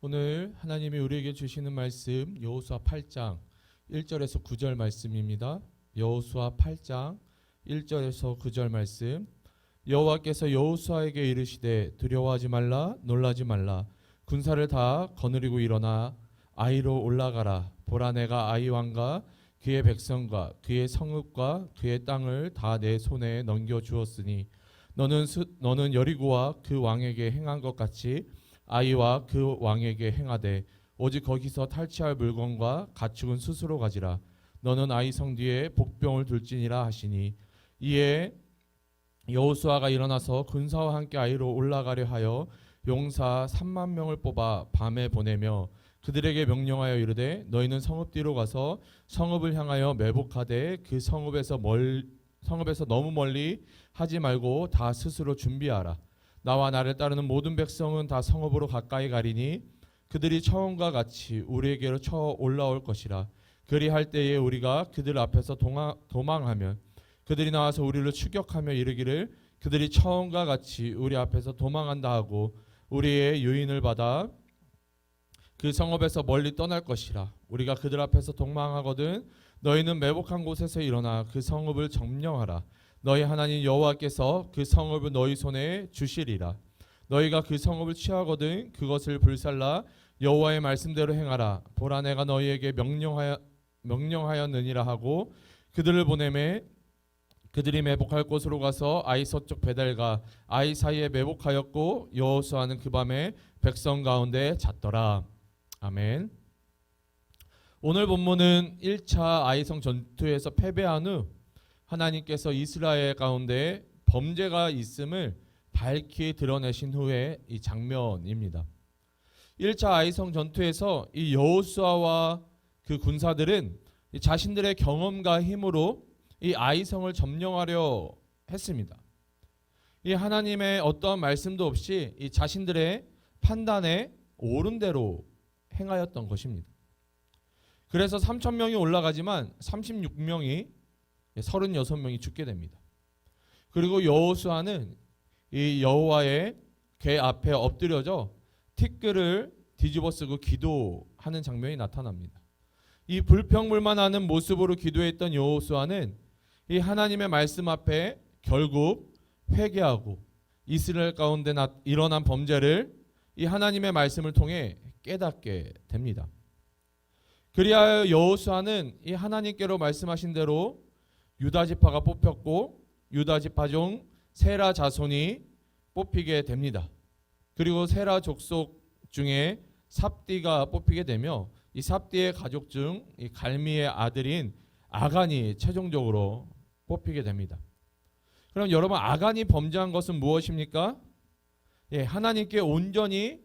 오늘 하나님이 우리에게 주시는 말씀 여호수아 8장 1절에서 9절 말씀입니다. 여호수아 8장 1절에서 9절 말씀. 여호와께서 여호수아에게 이르시되 두려워하지 말라 놀라지 말라 군사를 다 거느리고 일어나 아이로 올라가라. 보라 내가 아이 왕과 그의 백성과 그의 성읍과 그의 땅을 다 내 손에 넘겨 주었으니 너는 여리고와 그 왕에게 행한 것 같이 아이와 그 왕에게 행하되 오직 거기서 탈취할 물건과 가축은 스스로 가지라. 너는 아이 성 뒤에 복병을 둘지니라 하시니 이에 여호수아가 일어나서 군사와 함께 아이로 올라가려 하여 용사 3만 명을 뽑아 밤에 보내며 그들에게 명령하여 이르되 너희는 성읍 뒤로 가서 성읍을 향하여 매복하되 그 성읍에서 너무 멀리 하지 말고 다 스스로 준비하라. 나와 나를 따르는 모든 백성은 다 성읍으로 가까이 가리니 그들이 처음과 같이 우리에게로 쳐 올라올 것이라. 그리할 때에 우리가 그들 앞에서 도망하면 그들이 나와서 우리를 추격하며 이르기를 그들이 처음과 같이 우리 앞에서 도망한다 하고 우리의 유인을 받아 그 성읍에서 멀리 떠날 것이라. 우리가 그들 앞에서 도망하거든 너희는 매복한 곳에서 일어나 그 성읍을 점령하라. 너희 하나님 여호와께서 그 성읍을 너희 손에 주시리라. 너희가 그 성읍을 취하거든 그것을 불살라 여호와의 말씀대로 행하라. 보라 내가 너희에게 명령하였느니라 하고 그들을 보내매 그들이 매복할 곳으로 가서 아이 서쪽 베델과 아이 사이에 매복하였고 여호수아는 그 밤에 백성 가운데 잤더라. 아멘. 오늘 본문은 1차 아이성 전투에서 패배한 후 하나님께서 이스라엘 가운데 범죄가 있음을 밝히 드러내신 후의 이 장면입니다. 1차 아이성 전투에서 이 여호수아와 그 군사들은 자신들의 경험과 힘으로 이 아이성을 점령하려 했습니다. 이 하나님의 어떠한 말씀도 없이 이 자신들의 판단에 옳은 대로 행하였던 것입니다. 그래서 3,000명이 올라가지만 36명이 36명이 죽게 됩니다. 그리고 여호수아는 이 여호와의 궤 앞에 엎드려져 티끌을 뒤집어쓰고 기도하는 장면이 나타납니다. 이 불평불만하는 모습으로 기도했던 여호수아는 이 하나님의 말씀 앞에 결국 회개하고 이스라엘 가운데 일어난 범죄를 이 하나님의 말씀을 통해 깨닫게 됩니다. 그리하여 여호수아는 이 하나님께로 말씀하신 대로 유다 지파가 뽑혔고 유다 지파 중 세라 자손이 뽑히게 됩니다. 그리고 세라 족속 중에 삽디가 뽑히게 되며 이 삽디의 가족 중 이 갈미의 아들인 아간이 최종적으로 뽑히게 됩니다. 그럼 여러분 아간이 범죄한 것은 무엇입니까? 하나님께 온전히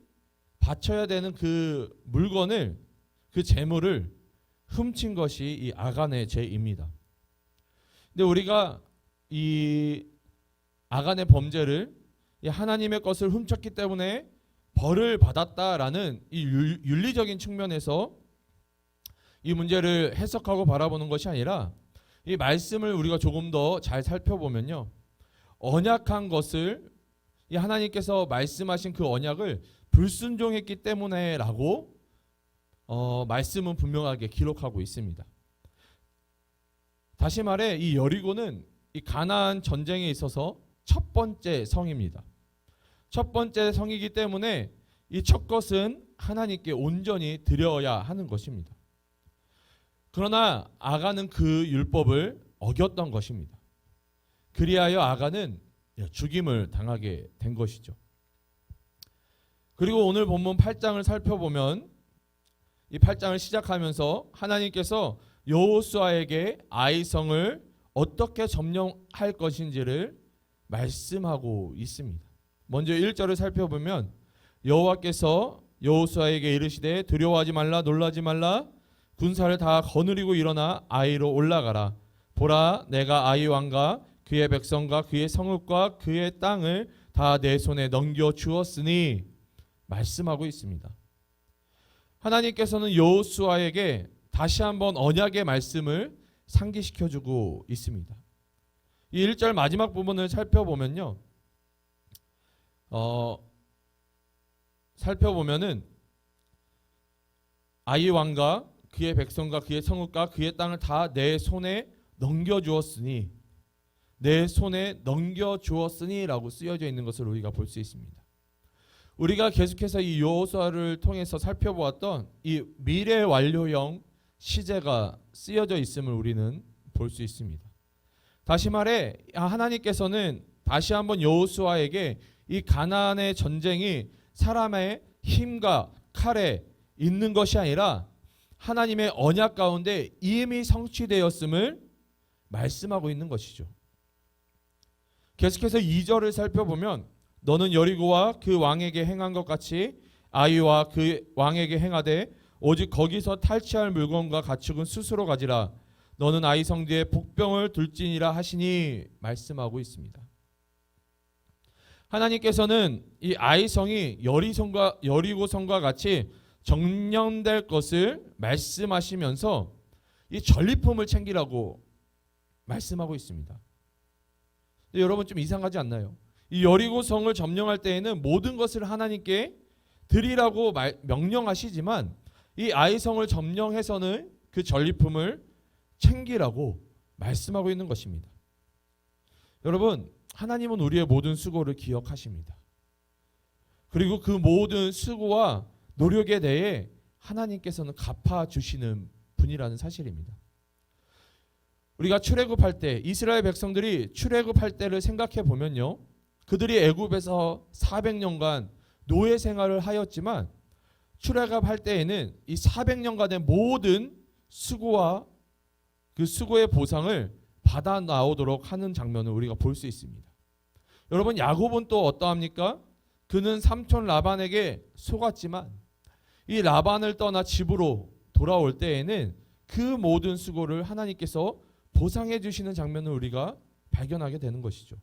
바쳐야 되는 그 물건을 그 재물을 훔친 것이 이 아간의 죄입니다. 근데 우리가 이 아간의 범죄를 하나님의 것을 훔쳤기 때문에 벌을 받았다라는 이 윤리적인 측면에서 이 문제를 해석하고 바라보는 것이 아니라 이 말씀을 우리가 조금 더 잘 살펴보면요, 언약한 것을 이 하나님께서 말씀하신 그 언약을 불순종했기 때문에라고 말씀은 분명하게 기록하고 있습니다. 다시 말해 이 여리고는 이 가나안 전쟁에 있어서 첫 번째 성입니다. 첫 번째 성이기 때문에 이 첫 것은 하나님께 온전히 드려야 하는 것입니다. 그러나 아간은 그 율법을 어겼던 것입니다. 그리하여 아간은 죽임을 당하게 된 것이죠. 그리고 오늘 본문 8장을 살펴보면 이 8장을 시작하면서 하나님께서 여호수아에게 아이성을 어떻게 점령할 것인지를 말씀하고 있습니다. 먼저 1절을 살펴보면 여호와께서 여호수아에게 이르시되 두려워하지 말라 놀라지 말라 군사를 다 거느리고 일어나 아이로 올라가라. 보라 내가 아이 왕과 그의 백성과 그의 성읍과 그의 땅을 다 내 손에 넘겨 주었으니 말씀하고 있습니다. 하나님께서는 여호수아에게 다시 한번 언약의 말씀을 상기시켜주고 있습니다. 이 1절 마지막 부분을 살펴보면요, 살펴보면은 아이 왕과 그의 백성과 그의 성읍과 그의 땅을 다 내 손에 넘겨주었으니 내 손에 넘겨주었으니라고 쓰여져 있는 것을 우리가 볼 수 있습니다. 우리가 계속해서 이 여호수아를 통해서 살펴보았던 이 미래 완료형 시제가 쓰여져 있음을 우리는 볼 수 있습니다. 다시 말해 하나님께서는 다시 한번 여호수아에게 이 가나안의 전쟁이 사람의 힘과 칼에 있는 것이 아니라 하나님의 언약 가운데 이미 성취되었음을 말씀하고 있는 것이죠. 계속해서 2절을 살펴보면 너는 여리고와 그 왕에게 행한 것 같이 아이와 그 왕에게 행하되 오직 거기서 탈취할 물건과 가축은 스스로 가지라. 너는 아이 성뒤에 복병을 둘지니라 하시니 말씀하고 있습니다. 하나님께서는 이 아이 성이 여리고 성과 같이 정령될 것을 말씀하시면서 이 전리품을 챙기라고 말씀하고 있습니다. 근데 여러분 좀 이상하지 않나요? 이 여리고 성을 점령할 때에는 모든 것을 하나님께 드리라고 명령하시지만 이 아이 성을 점령해서는 그 전리품을 챙기라고 말씀하고 있는 것입니다. 여러분, 하나님은 우리의 모든 수고를 기억하십니다. 그리고 그 모든 수고와 노력에 대해 하나님께서는 갚아주시는 분이라는 사실입니다. 우리가 출애굽할 때 이스라엘 백성들이 출애굽할 때를 생각해 보면요, 그들이 애굽에서 400년간 노예 생활을 하였지만 출애굽할 때에는 이 400년간의 모든 수고와 그 수고의 보상을 받아 나오도록 하는 장면을 우리가 볼 수 있습니다. 여러분, 야곱은 또 어떠합니까? 그는 삼촌 라반에게 속았지만 이 라반을 떠나 집으로 돌아올 때에는 그 모든 수고를 하나님께서 보상해 주시는 장면을 우리가 발견하게 되는 것이죠.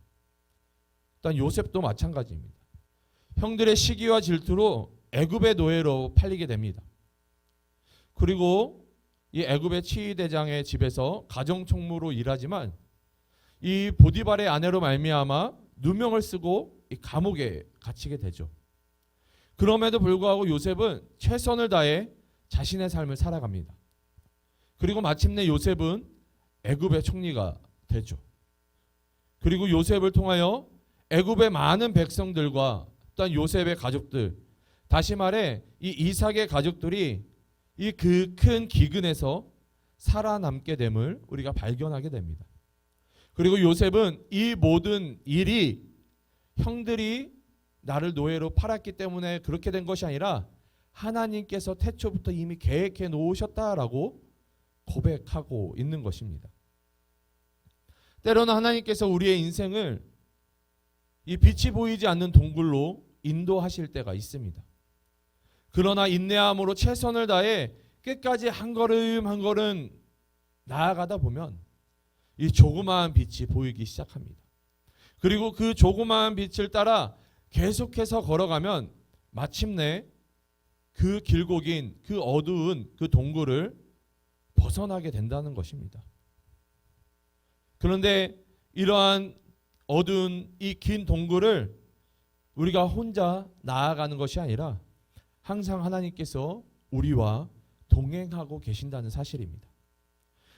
일단 요셉도 마찬가지입니다. 형들의 시기와 질투로 애굽의 노예로 팔리게 됩니다. 그리고 이 애굽의 치위대장의 집에서 가정총무로 일하지만 이 보디발의 아내로 말미암아 누명을 쓰고 이 감옥에 갇히게 되죠. 그럼에도 불구하고 요셉은 최선을 다해 자신의 삶을 살아갑니다. 그리고 마침내 요셉은 애굽의 총리가 되죠. 그리고 요셉을 통하여 애굽의 많은 백성들과 또한 요셉의 가족들, 다시 말해 이 이삭의 가족들이 이 그 큰 기근에서 살아남게 됨을 우리가 발견하게 됩니다. 그리고 요셉은 이 모든 일이 형들이 나를 노예로 팔았기 때문에 그렇게 된 것이 아니라 하나님께서 태초부터 이미 계획해 놓으셨다라고 고백하고 있는 것입니다. 때로는 하나님께서 우리의 인생을 이 빛이 보이지 않는 동굴로 인도하실 때가 있습니다. 그러나 인내함으로 최선을 다해 끝까지 한 걸음 한 걸음 나아가다 보면 이 조그마한 빛이 보이기 시작합니다. 그리고 그 조그마한 빛을 따라 계속해서 걸어가면 마침내 그 길고 긴 그 어두운 그 동굴을 벗어나게 된다는 것입니다. 그런데 이러한 어두운 이 긴 동굴을 우리가 혼자 나아가는 것이 아니라 항상 하나님께서 우리와 동행하고 계신다는 사실입니다.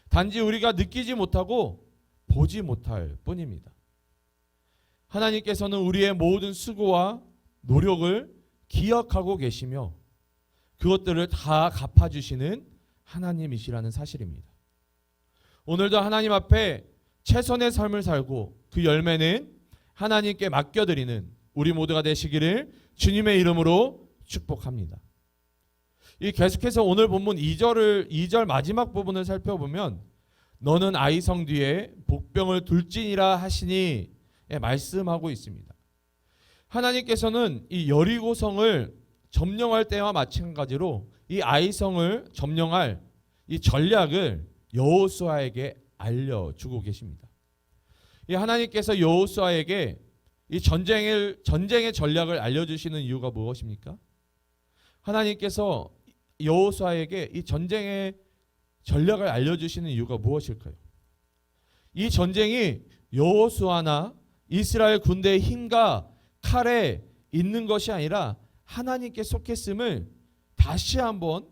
단지 우리가 느끼지 못하고 보지 못할 뿐입니다. 하나님께서는 우리의 모든 수고와 노력을 기억하고 계시며 그것들을 다 갚아주시는 하나님이시라는 사실입니다. 오늘도 하나님 앞에 최선의 삶을 살고 그 열매는 하나님께 맡겨드리는 우리 모두가 되시기를 주님의 이름으로 축복합니다. 이 계속해서 오늘 본문 2절 마지막 부분을 살펴보면 너는 아이 성 뒤에 복병을 둘지니라 하시니 말씀하고 있습니다. 하나님께서는 이 여리고 성을 점령할 때와 마찬가지로 이 아이 성을 점령할 이 전략을 여호수아에게 알려주고 계십니다. 이 하나님께서 여호수아에게 이 전쟁의 전략을 알려주시는 이유가 무엇입니까? 하나님께서 여호수아에게 이 전쟁의 전략을 알려주시는 이유가 무엇일까요? 이 전쟁이 여호수아나 이스라엘 군대의 힘과 칼에 있는 것이 아니라 하나님께 속했음을 다시 한번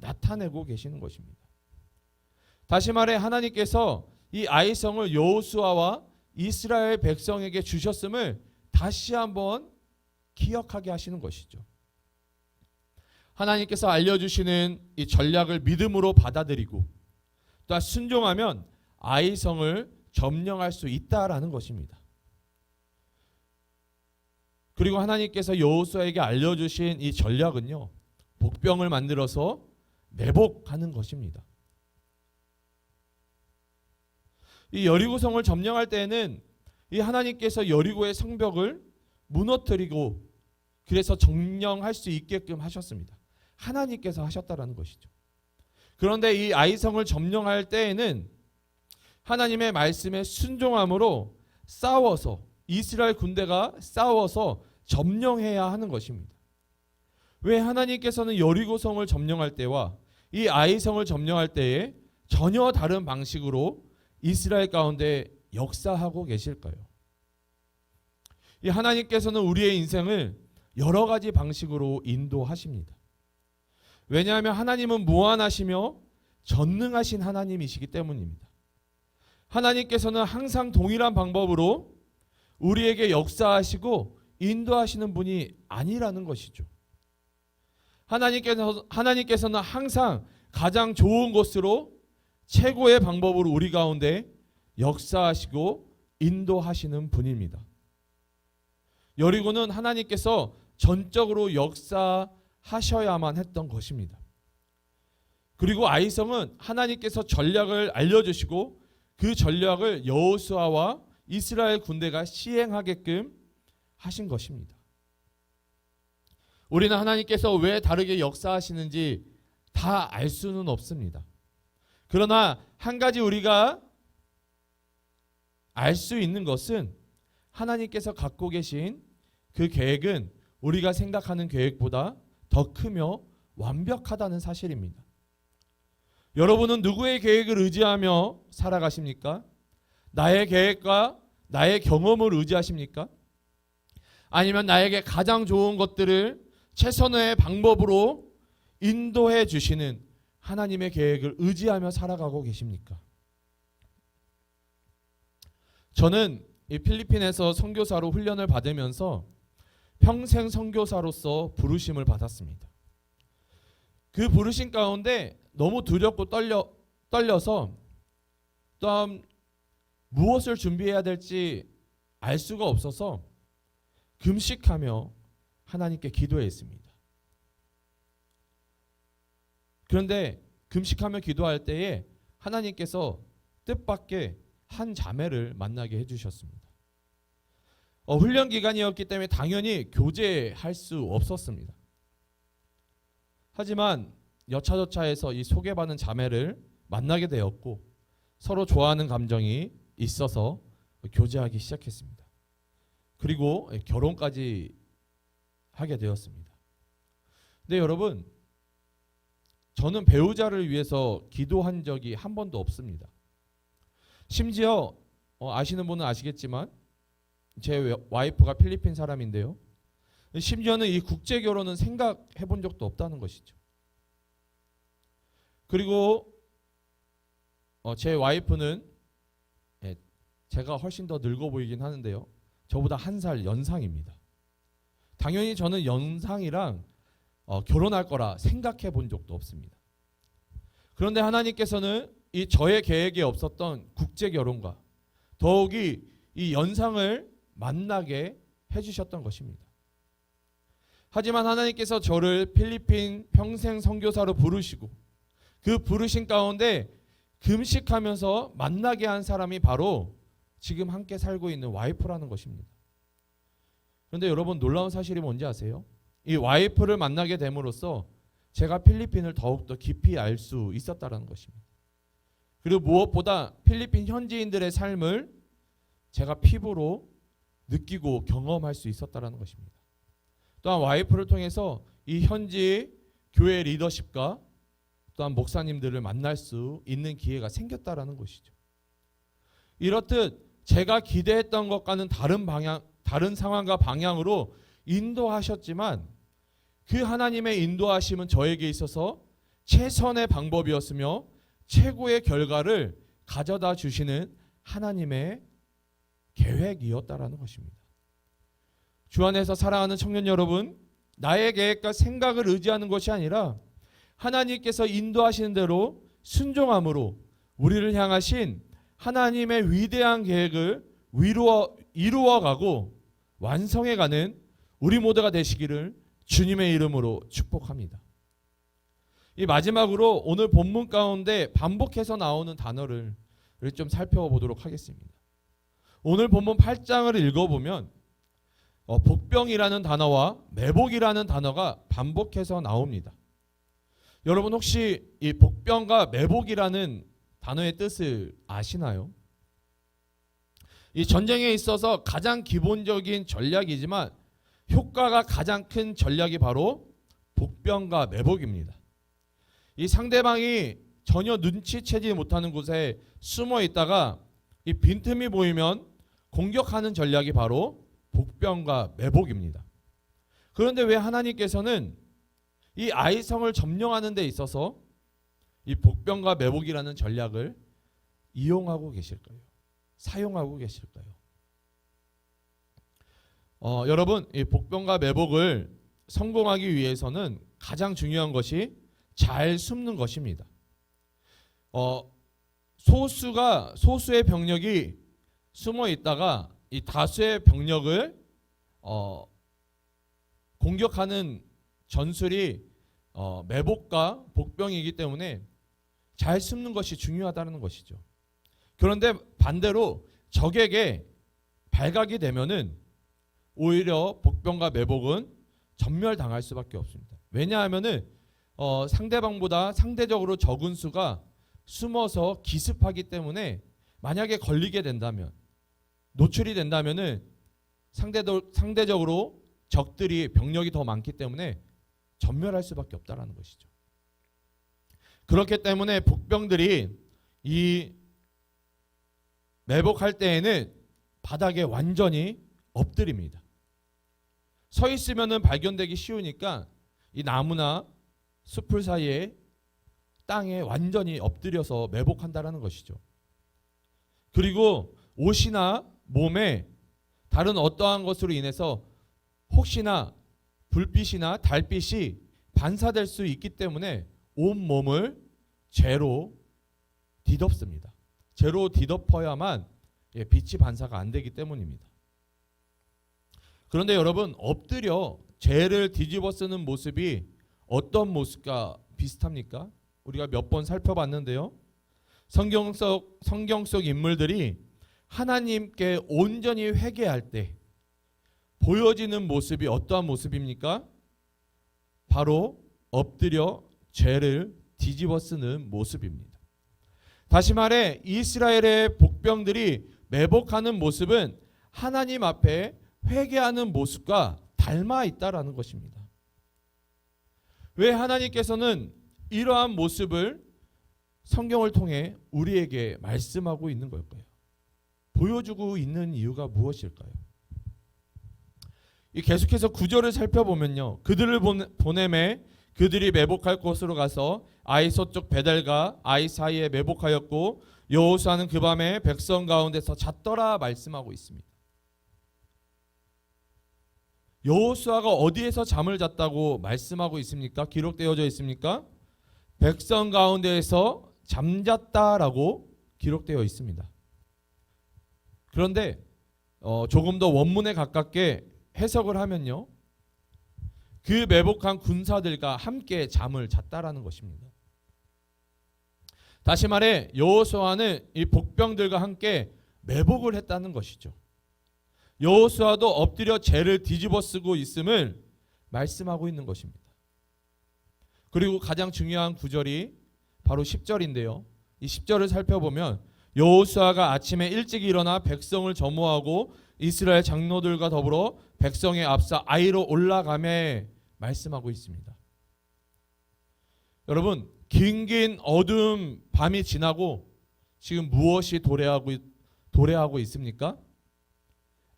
나타내고 계시는 것입니다. 다시 말해 하나님께서 이 아이성을 여호수아와 이스라엘 백성에게 주셨음을 다시 한번 기억하게 하시는 것이죠. 하나님께서 알려주시는 이 전략을 믿음으로 받아들이고 또 순종하면 아이성을 점령할 수 있다라는 것입니다. 그리고 하나님께서 여호수아에게 알려주신 이 전략은요, 복병을 만들어서 매복하는 것입니다. 이 여리고성을 점령할 때에는 이 하나님께서 여리고의 성벽을 무너뜨리고 그래서 점령할 수 있게끔 하셨습니다. 하나님께서 하셨다라는 것이죠. 그런데 이 아이성을 점령할 때에는 하나님의 말씀에 순종함으로 싸워서 이스라엘 군대가 싸워서 점령해야 하는 것입니다. 왜 하나님께서는 여리고성을 점령할 때와 이 아이성을 점령할 때에 전혀 다른 방식으로 이스라엘 가운데 역사하고 계실까요? 이 하나님께서는 우리의 인생을 여러 가지 방식으로 인도하십니다. 왜냐하면 하나님은 무한하시며 전능하신 하나님이시기 때문입니다. 하나님께서는 항상 동일한 방법으로 우리에게 역사하시고 인도하시는 분이 아니라는 것이죠. 하나님께서는 항상 가장 좋은 것으로 최고의 방법으로 우리 가운데 역사하시고 인도하시는 분입니다. 여리고는 하나님께서 전적으로 역사하셔야만 했던 것입니다. 그리고 아이성은 하나님께서 전략을 알려주시고 그 전략을 여호수아와 이스라엘 군대가 시행하게끔 하신 것입니다. 우리는 하나님께서 왜 다르게 역사하시는지 다 알 수는 없습니다. 그러나 한 가지 우리가 알 수 있는 것은 하나님께서 갖고 계신 그 계획은 우리가 생각하는 계획보다 더 크며 완벽하다는 사실입니다. 여러분은 누구의 계획을 의지하며 살아가십니까? 나의 계획과 나의 경험을 의지하십니까? 아니면 나에게 가장 좋은 것들을 최선의 방법으로 인도해 주시는 하나님의 계획을 의지하며 살아가고 계십니까? 저는 이 필리핀에서 선교사로 훈련을 받으면서 평생 선교사로서 부르심을 받았습니다. 그 부르심 가운데 너무 두렵고 떨려서 또한 무엇을 준비해야 될지 알 수가 없어서 금식하며 하나님께 기도했습니다. 그런데 금식하며 기도할 때에 하나님께서 뜻밖의 한 자매를 만나게 해주셨습니다. 훈련 기간이었기 때문에 당연히 교제할 수 없었습니다. 하지만 여차저차해서 이 소개받은 자매를 만나게 되었고 서로 좋아하는 감정이 있어서 교제하기 시작했습니다. 그리고 결혼까지 하게 되었습니다. 근데 여러분, 저는 배우자를 위해서 기도한 적이 한 번도 없습니다. 심지어 아시는 분은 아시겠지만 제 와이프가 필리핀 사람인데요. 심지어는 이 국제 결혼은 생각해 본 적도 없다는 것이죠. 그리고 제 와이프는 제가 훨씬 더 늙어 보이긴 하는데요. 저보다 1살 연상입니다. 당연히 저는 연상이랑 결혼할 거라 생각해 본 적도 없습니다. 그런데 하나님께서는 이 저의 계획에 없었던 국제 결혼과 더욱이 이 연상을 만나게 해주셨던 것입니다. 하지만 하나님께서 저를 필리핀 평생 선교사로 부르시고 그 부르신 가운데 금식하면서 만나게 한 사람이 바로 지금 함께 살고 있는 와이프라는 것입니다. 그런데 여러분, 놀라운 사실이 뭔지 아세요? 이 와이프를 만나게 됨으로써 제가 필리핀을 더욱더 깊이 알 수 있었다는 것입니다. 그리고 무엇보다 필리핀 현지인들의 삶을 제가 피부로 느끼고 경험할 수 있었다는 것입니다. 또한 와이프를 통해서 이 현지 교회 리더십과 또한 목사님들을 만날 수 있는 기회가 생겼다라는 것이죠. 이렇듯 제가 기대했던 것과는 다른 상황과 방향으로 인도하셨지만 그 하나님의 인도하심은 저에게 있어서 최선의 방법이었으며 최고의 결과를 가져다 주시는 하나님의 계획이었다라는 것입니다. 주 안에서 사랑하는 청년 여러분, 나의 계획과 생각을 의지하는 것이 아니라 하나님께서 인도하시는 대로 순종함으로 우리를 향하신 하나님의 위대한 계획을 이루어가고 완성해가는 우리 모두가 되시기를 주님의 이름으로 축복합니다. 이 마지막으로 오늘 본문 가운데 반복해서 나오는 단어를 좀 살펴보도록 하겠습니다. 오늘 본문 8장을 읽어보면 복병이라는 단어와 매복이라는 단어가 반복해서 나옵니다. 여러분 혹시 이 복병과 매복이라는 단어의 뜻을 아시나요? 이 전쟁에 있어서 가장 기본적인 전략이지만 효과가 가장 큰 전략이 바로 복병과 매복입니다. 이 상대방이 전혀 눈치채지 못하는 곳에 숨어 있다가 이 빈틈이 보이면 공격하는 전략이 바로 복병과 매복입니다. 그런데 왜 하나님께서는 이 아이성을 점령하는 데 있어서 이 복병과 매복이라는 전략을 이용하고 계실까요? 사용하고 계실까요? 여러분, 이 복병과 매복을 성공하기 위해서는 가장 중요한 것이 잘 숨는 것입니다. 소수의 병력이 숨어 있다가 이 다수의 병력을 공격하는 전술이 매복과 복병이기 때문에 잘 숨는 것이 중요하다는 것이죠. 그런데 반대로 적에게 발각이 되면은 오히려 복병과 매복은 전멸당할 수밖에 없습니다. 왜냐하면은 상대방보다 상대적으로 적은 수가 숨어서 기습하기 때문에 만약에 걸리게 된다면, 노출이 된다면은 상대적으로 적들이 병력이 더 많기 때문에 전멸할 수밖에 없다라는 것이죠. 그렇기 때문에 복병들이 이 매복할 때에는 바닥에 완전히 엎드립니다. 서 있으면은 발견되기 쉬우니까 이 나무나 숲풀 사이에 땅에 완전히 엎드려서 매복한다라는 것이죠. 그리고 옷이나 몸에 다른 어떠한 것으로 인해서 혹시나 불빛이나 달빛이 반사될 수 있기 때문에 온 몸을 재로 뒤덮습니다. 재로 뒤덮어야만 빛이 반사가 안 되기 때문입니다. 그런데 여러분, 엎드려 재를 뒤집어 쓰는 모습이 어떤 모습과 비슷합니까? 우리가 몇 번 살펴봤는데요. 성경 속 인물들이 하나님께 온전히 회개할 때 보여지는 모습이 어떠한 모습입니까? 바로 엎드려 죄를 뒤집어 쓰는 모습입니다. 다시 말해 이스라엘의 복병들이 매복하는 모습은 하나님 앞에 회개하는 모습과 닮아 있다라는 것입니다. 왜 하나님께서는 이러한 모습을 성경을 통해 우리에게 말씀하고 있는 걸까요? 보여주고 있는 이유가 무엇일까요? 계속해서 구절을 살펴보면요, 그들을 보내매 그들이 매복할 곳으로 가서 아이 서쪽 베델과 아이 사이에 매복하였고 여호수아는 그 밤에 백성 가운데서 잤더라 말씀하고 있습니다. 여호수아가 어디에서 잠을 잤다고 말씀하고 있습니까? 기록되어져 있습니까? 백성 가운데에서 잠잤다라고 기록되어 있습니다. 그런데 조금 더 원문에 가깝게 해석을 하면요, 그 매복한 군사들과 함께 잠을 잤다라는 것입니다. 다시 말해 여호수아는 이 복병들과 함께 매복을 했다는 것이죠. 여호수아도 엎드려 재를 뒤집어 쓰고 있음을 말씀하고 있는 것입니다. 그리고 가장 중요한 구절이 바로 10절인데요. 이 10절을 살펴보면 여호수아가 아침에 일찍 일어나 백성을 점호하고 이스라엘 장로들과 더불어 백성의 앞서 아이로 올라가매 말씀하고 있습니다. 여러분, 긴 어두운 밤이 지나고 지금 무엇이 도래하고 있습니까?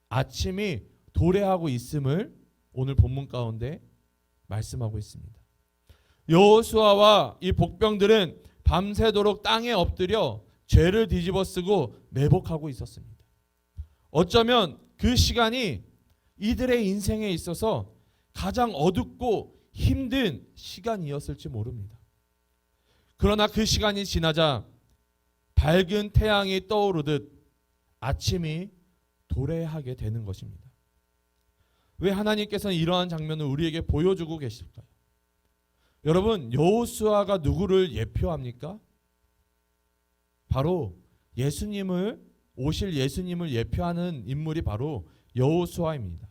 아침이 도래하고 있음을 오늘 본문 가운데 말씀하고 있습니다. 여호수아와 이 복병들은 밤새도록 땅에 엎드려 죄를 뒤집어쓰고 매복하고 있었습니다. 어쩌면 그 시간이 이들의 인생에 있어서 가장 어둡고 힘든 시간이었을지 모릅니다. 그러나 그 시간이 지나자 밝은 태양이 떠오르듯 아침이 도래하게 되는 것입니다. 왜 하나님께서는 이러한 장면을 우리에게 보여주고 계실까요? 여러분, 여호수아가 누구를 예표합니까? 바로 오실 예수님을 예표하는 인물이 바로 여호수아입니다.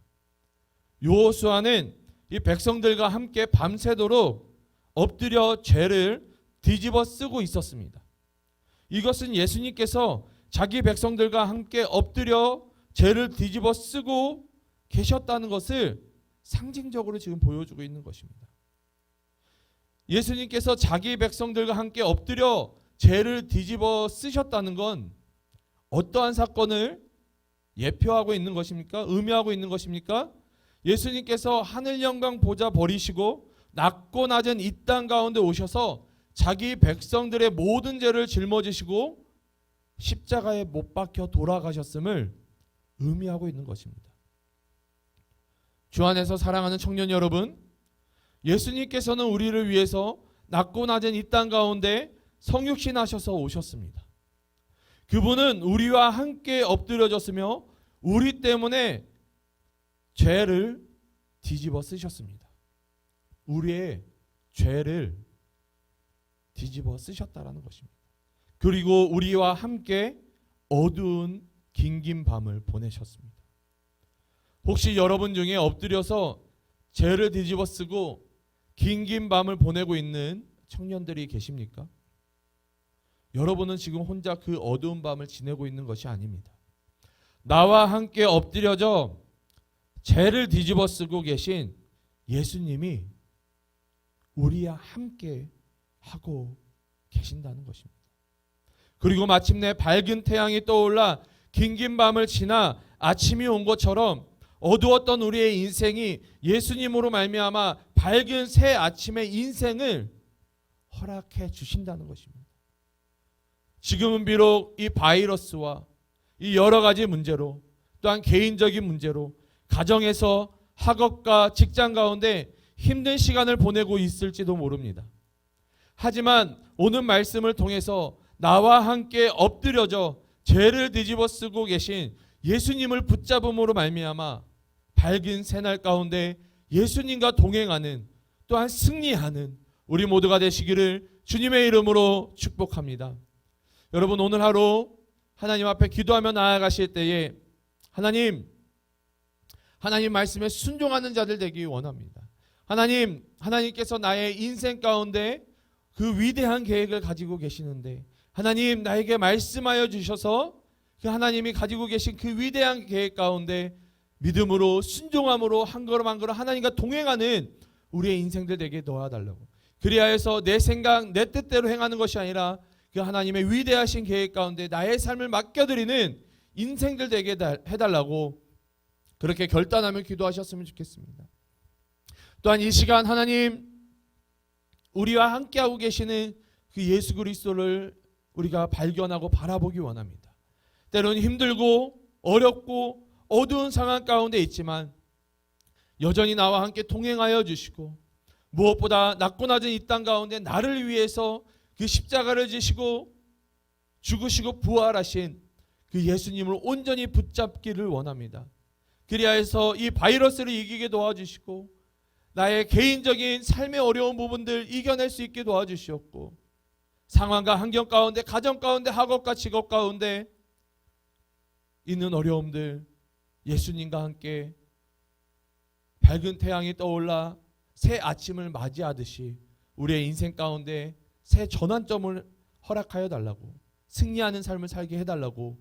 여호수아는 이 백성들과 함께 밤새도록 엎드려 죄를 뒤집어 쓰고 있었습니다. 이것은 예수님께서 자기 백성들과 함께 엎드려 죄를 뒤집어 쓰고 계셨다는 것을 상징적으로 지금 보여주고 있는 것입니다. 예수님께서 자기 백성들과 함께 엎드려 죄를 뒤집어 쓰셨다는 건 어떠한 사건을 예표하고 있는 것입니까? 의미하고 있는 것입니까? 예수님께서 하늘 영광 보좌 버리시고 낮고 낮은 이 땅 가운데 오셔서 자기 백성들의 모든 죄를 짊어지시고 십자가에 못 박혀 돌아가셨음을 의미하고 있는 것입니다. 주 안에서 사랑하는 청년 여러분, 예수님께서는 우리를 위해서 낮고 낮은 이 땅 가운데 성육신하셔서 오셨습니다. 그분은 우리와 함께 엎드려졌으며 우리 때문에 죄를 뒤집어 쓰셨습니다. 우리의 죄를 뒤집어 쓰셨다라는 것입니다. 그리고 우리와 함께 어두운 긴긴 밤을 보내셨습니다. 혹시 여러분 중에 엎드려서 죄를 뒤집어 쓰고 긴긴 밤을 보내고 있는 청년들이 계십니까? 여러분은 지금 혼자 그 어두운 밤을 지내고 있는 것이 아닙니다. 나와 함께 엎드려져 죄를 뒤집어 쓰고 계신 예수님이 우리와 함께 하고 계신다는 것입니다. 그리고 마침내 밝은 태양이 떠올라 긴긴 밤을 지나 아침이 온 것처럼 어두웠던 우리의 인생이 예수님으로 말미암아 밝은 새 아침의 인생을 허락해 주신다는 것입니다. 지금은 비록 이 바이러스와 이 여러 가지 문제로, 또한 개인적인 문제로 가정에서 학업과 직장 가운데 힘든 시간을 보내고 있을지도 모릅니다. 하지만 오늘 말씀을 통해서 나와 함께 엎드려져 죄를 뒤집어 쓰고 계신 예수님을 붙잡음으로 말미암아 밝은 새날 가운데 예수님과 동행하는, 또한 승리하는 우리 모두가 되시기를 주님의 이름으로 축복합니다. 여러분, 오늘 하루 하나님 앞에 기도하며 나아가실 때에 하나님 말씀에 순종하는 자들 되기 원합니다. 하나님께서 나의 인생 가운데 그 위대한 계획을 가지고 계시는데 하나님 나에게 말씀하여 주셔서 그 하나님이 가지고 계신 그 위대한 계획 가운데 믿음으로 순종함으로 한 걸음 한 걸음 하나님과 동행하는 우리의 인생들 되게 도와달라고, 그리하여서 내 생각 내 뜻대로 행하는 것이 아니라 그 하나님의 위대하신 계획 가운데 나의 삶을 맡겨드리는 인생들 되게 해달라고 그렇게 결단하며 기도하셨으면 좋겠습니다. 또한 이 시간 하나님 우리와 함께하고 계시는 그 예수 그리스도를 우리가 발견하고 바라보기 원합니다. 때로는 힘들고 어렵고 어두운 상황 가운데 있지만 여전히 나와 함께 동행하여 주시고 무엇보다 낮고 낮은 이 땅 가운데 나를 위해서 그 십자가를 지시고 죽으시고 부활하신 그 예수님을 온전히 붙잡기를 원합니다. 그리하여서 이 바이러스를 이기게 도와주시고 나의 개인적인 삶의 어려운 부분들 이겨낼 수 있게 도와주시옵고 상황과 환경 가운데, 가정 가운데, 학업과 직업 가운데 있는 어려움들 예수님과 함께 밝은 태양이 떠올라 새 아침을 맞이하듯이 우리의 인생 가운데 새 전환점을 허락하여 달라고, 승리하는 삶을 살게 해달라고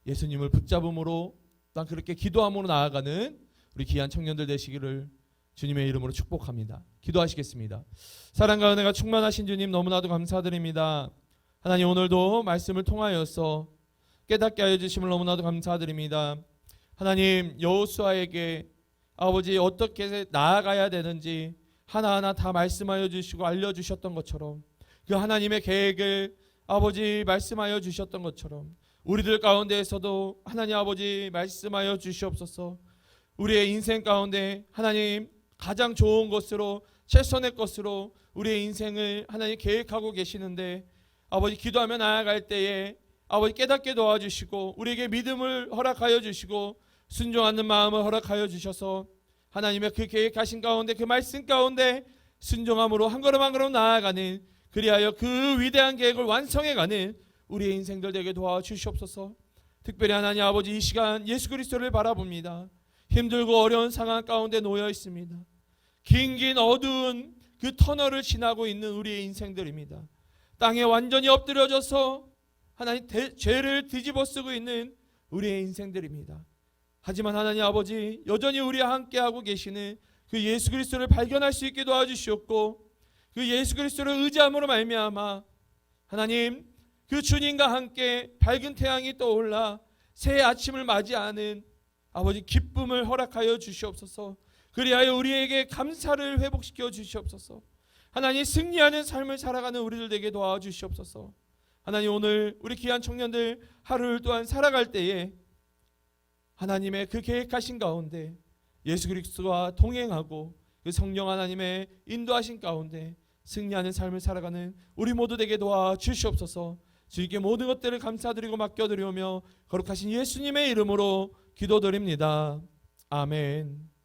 예수님을 붙잡음으로 또한 그렇게 기도함으로 나아가는 우리 귀한 청년들 되시기를 주님의 이름으로 축복합니다. 기도하시겠습니다. 사랑과 은혜가 충만하신 주님 너무나도 감사드립니다. 하나님 오늘도 말씀을 통하여서 깨닫게 하여 주심을 너무나도 감사드립니다. 하나님 여호수아에게 아버지 어떻게 나아가야 되는지 하나하나 다 말씀하여 주시고 알려주셨던 것처럼 그 하나님의 계획을 아버지 말씀하여 주셨던 것처럼 우리들 가운데에서도 하나님 아버지 말씀하여 주시옵소서. 우리의 인생 가운데 하나님 가장 좋은 것으로 최선의 것으로 우리의 인생을 하나님 계획하고 계시는데 아버지 기도하며 나아갈 때에 아버지 깨닫게 도와주시고 우리에게 믿음을 허락하여 주시고 순종하는 마음을 허락하여 주셔서 하나님의 그 계획하신 가운데 그 말씀 가운데 순종함으로 한 걸음 한 걸음 나아가는 그리하여 그 위대한 계획을 완성해가는 우리의 인생들 되게 도와주시옵소서. 특별히 하나님 아버지 이 시간 예수 그리스도를 바라봅니다. 힘들고 어려운 상황 가운데 놓여 있습니다. 긴 어두운 그 터널을 지나고 있는 우리의 인생들입니다. 땅에 완전히 엎드려져서 하나님 죄를 뒤집어 쓰고 있는 우리의 인생들입니다. 하지만 하나님 아버지 여전히 우리와 함께하고 계시는 그 예수 그리스도를 발견할 수 있게 도와주시옵고 그 예수 그리스도를 의지함으로 말미암아 하나님 그 주님과 함께 밝은 태양이 떠올라 새 아침을 맞이하는 아버지 기쁨을 허락하여 주시옵소서. 그리하여 우리에게 감사를 회복시켜 주시옵소서. 하나님 승리하는 삶을 살아가는 우리들 되게 도와주시옵소서. 하나님 오늘 우리 귀한 청년들 하루를 또한 살아갈 때에 하나님의 그 계획하신 가운데 예수 그리스도와 동행하고 그 성령 하나님의 인도하신 가운데 승리하는 삶을 살아가는 우리 모두 되게 도와주시옵소서. 주님께 모든 것들을 감사드리고 맡겨드리오며 거룩하신 예수님의 이름으로 기도드립니다. 아멘.